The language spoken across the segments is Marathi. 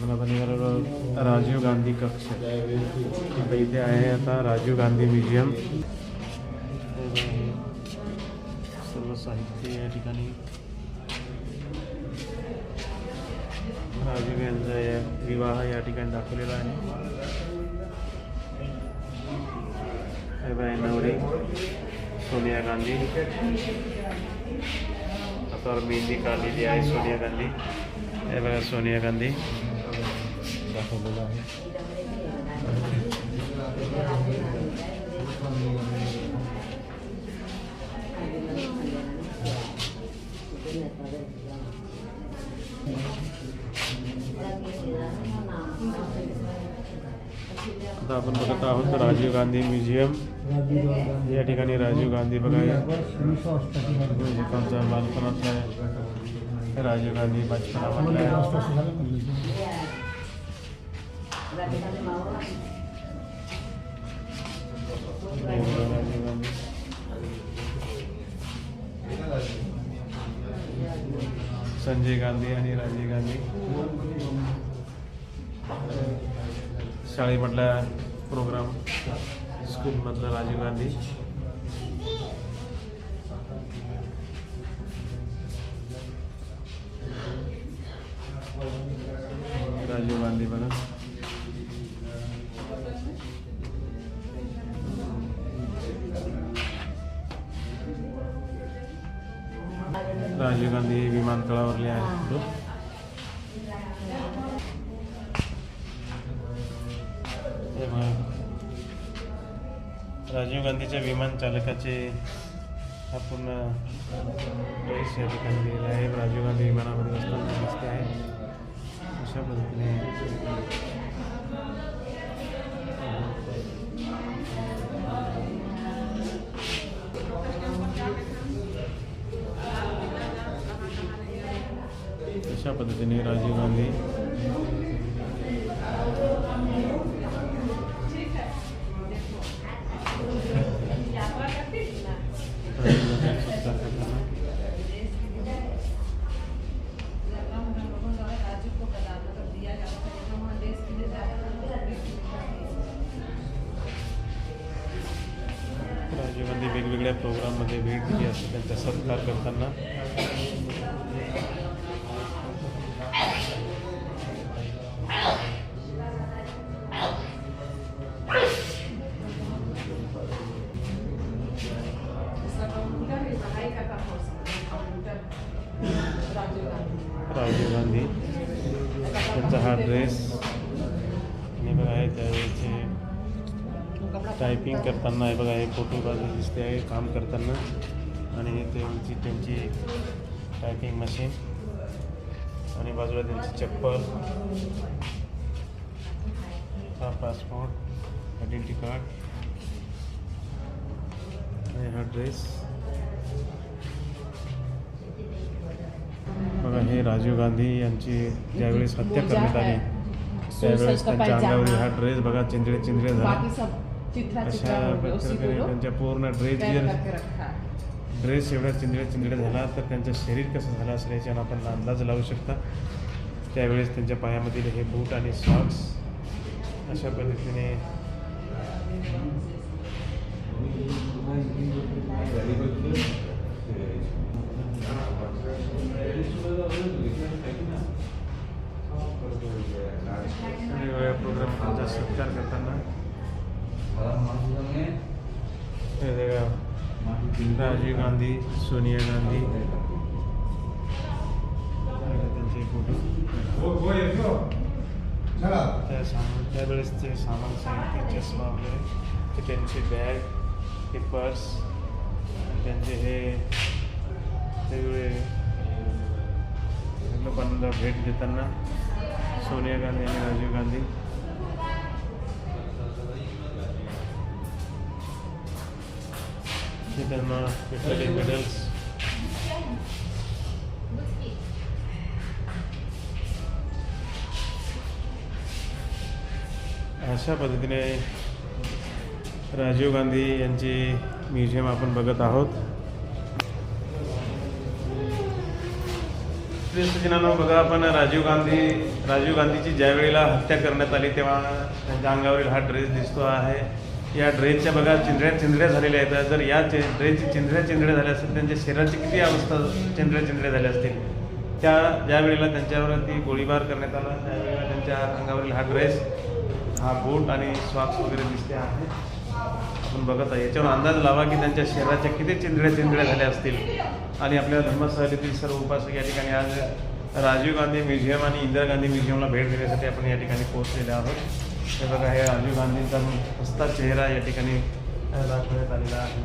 आपण आता निघालेलो राजीव गांधी कक्ष. आता इथे आहे आता राजीव गांधी म्युझियम. सर्व साहित्य या ठिकाणी राजीव यांचा विवाह या ठिकाणी दाखवलेला आहे. नवरी सोनिया गांधी. आता मेहंदी काढलेली आहे सोनिया गांधी. हे बघा सोनिया गांधी दाखवलेलं आहे. आता आपण बघत आहोत राजीव गांधी म्युझियम. या ठिकाणी राजीव गांधी बघा त्यांचा बालपणाचा आहे. राजीव गांधी बचपनामधला आहे. राजीव गांधी संजय गांधी आणि राजीव गांधी शाळेमधला प्रोग्राम स्कूलमधला राजीव गांधी. राजीव गांधी बघा राजीव गांधी विमानतळावरले आहे. राजीव गांधीच्या विमान चालकाचे हा पूर्ण ड्रेस या ठिकाणी दिलेला आहे. राजीव गांधी विमानामध्ये असताना दिसते आहे. अशा पद्धतीने राजीव गांधी वेगवेगळ्या प्रोग्राममध्ये भेट दिली असते. त्यांचा सत्कार करताना राजीव गांधी त्यांचा हा ड्रेस आणि बघा आहे त्यावेळेचे टायपिंग करताना आहे बघा. हे फोटो बाजू दिसते आहे काम करताना आणि हे त्यांची टायपिंग मशीन आणि बाजूला त्यांची चप्पल, हा पासपोर्ट, आयडेंटिटी कार्ड आणि हा ड्रेस बघा. हे राजीव गांधी यांची ज्यावेळेस हत्या करण्यात आली त्यावेळेस त्यांच्या अंगावर हा ड्रेस बघा चिंधळे झाला. अशा प्रकारे त्यांच्या पूर्ण ड्रेस एवढा चिंधळे झाला तर त्यांचं शरीर कसं झालं असेल याच्यानं आपण अंदाज लावू शकता. त्यावेळेस त्यांच्या पायामधील हे बूट आणि सॉक्स अशा पद्धतीने प्रोग्राम सत्कार करताना राजीव गांधी, सोनिया गांधी त्यांचे फोटो त्यावेळेसचे सामान साहित्य चष्मा वगैरे ते त्यांचे बॅग, हे पर्स, त्यांचे हे वेगवेगळे लोकांना भेट देताना सोनिया गांधी आणि राजीव गांधी त्यांना भेटलेले मेडल्स. अशा पद्धतीने राजीव गांधी यांचे म्युझियम आपण बघत आहोत. श्रीसज्जनांनो, बघा आपण राजीव गांधीची ज्या वेळेला हत्या करण्यात आली तेव्हा त्यांच्या अंगावरील हा ड्रेस दिसतो आहे. या ड्रेसच्या बघा चिंधड्या झालेल्या आहेत. जर या ड्रेसची चिंधड्या झाल्या असतील, त्यांच्या शरीराची किती अवस्था चिंधड्या झाल्या असतील. ज्या वेळेला त्यांच्यावरती गोळीबार करण्यात आला त्यावेळेला त्यांच्या अंगावरील हा ड्रेस, हा बूट आणि सॉक्स वगैरे दिसते आहे. आपण बघत आहे, याच्यावर अंदाज लावा की त्यांच्या शरीराच्या किती चिंधड्या झाल्या असतील. आणि आपल्या धर्मस्थळातील सर्व उपासक या ठिकाणी आज राजीव गांधी म्युझियम आणि इंदिरा गांधी म्युझियमला भेट देण्यासाठी आपण या ठिकाणी पोहोचलेले आहोत. हे बघा, हे राजीव गांधींचा हसता चेहरा या ठिकाणी दाखवण्यात आलेला आहे.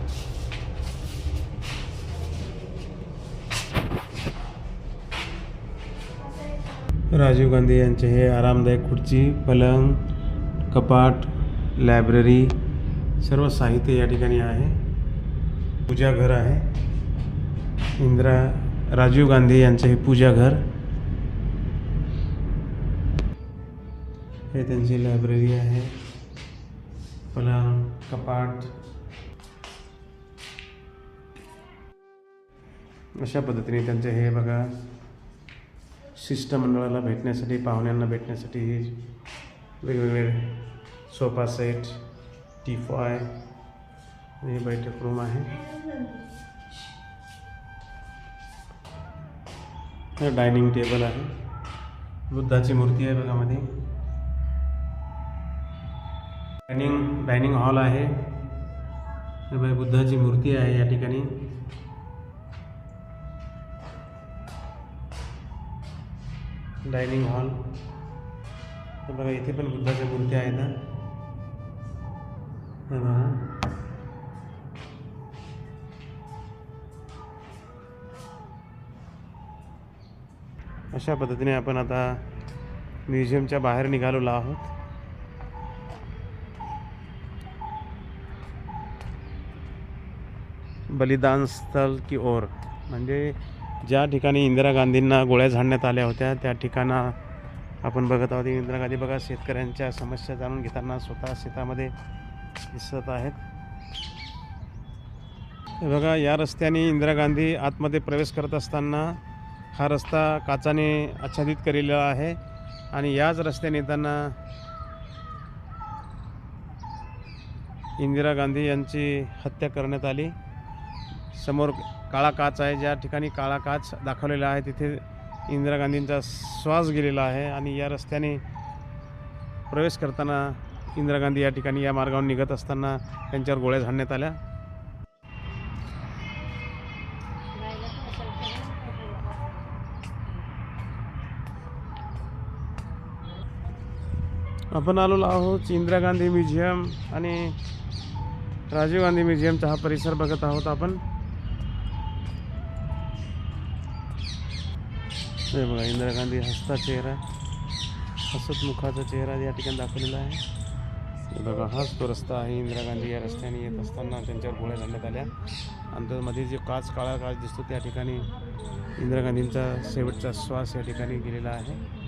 राजीव गांधी यांचे हे आरामदायक खुर्ची, पलंग, कपाट, लायब्ररी सर्व साहित्य या ठिकाणी आहे. पूजा घर आहे. राजीव गांधी यांचे हे पूजा घर, हे त्यांची लायब्ररी आहे. पलंग, कपाट अशा पद्धतीने त्यांचे हे बघा, शिष्टमंडळाला भेटण्यासाठी, पाहुण्यांना भेटण्यासाठी वेगवेगळे सोफा सेट, टीपॉय, हे बैठक रूम आहे. हे डायनिंग टेबल आहे. बुद्धाची मूर्ती आहे बघा मध्ये. डायनिंग हॉल आहे. हे बघा, बुद्धाची मूर्ती आहे या ठिकाणी. डायनिंग हॉल हे बघा, इथे पण बुद्धाच्या मूर्ती आहेत ना. हे बघा, अशा पद्धतीने आपण आता म्युझियमच्या बाहेर निघालेलो आहोत. बलिदान स्थल की ओर, म्हणजे ज्या ठिकाणी इंदिरा गांधींना गोळ्या झाडण्यात आल्या होत्या त्या ठिकाणा आपण बघत आहोत. इंदिरा गांधी बघा, शेतकऱ्यांच्या समस्या जाणून घेताना स्वतः शेतामध्ये दिसत आहेत. हे बघा, या रस्त्याने इंदिरा गांधी आतमध्ये प्रवेश करत असताना हा रस्ता काचाने आच्छादित केलेला आहे. आणि याच रस्त्याने येताना इंदिरा गांधी यांची हत्या करण्यात आली. समोर काळा काच आहे, ज्या ठिकाणी काळा काच दाखवलेला आहे तिथे इंदिरा गांधींचा श्वास गेलेला आहे. आणि या रस्त्याने प्रवेश करताना इंदिरा गांधी या ठिकाणी या मार्गावर निघत असताना त्यांच्यावर गोळ्या झाडण्यात आल्या. आपण आलेलो आहोत इंदिरा गांधी म्युझियम आणि राजीव गांधी म्युझियमचा हा परिसर बघत आहोत आपण. हे बघा, इंदिरा गांधी हसता चेहरा, हसत मुखाचा चेहरा या ठिकाणी दाखवलेला आहे. हे बघा, हाच तो रस्ता आहे. इंदिरा गांधी या रस्त्याने येत असताना त्यांच्यावर गोळ्या झाडण्यात आल्या. आणि मध्ये जे काळा काच दिसतो त्या ठिकाणी इंदिरा गांधींचा शेवटचा श्वास या ठिकाणी गेलेला आहे.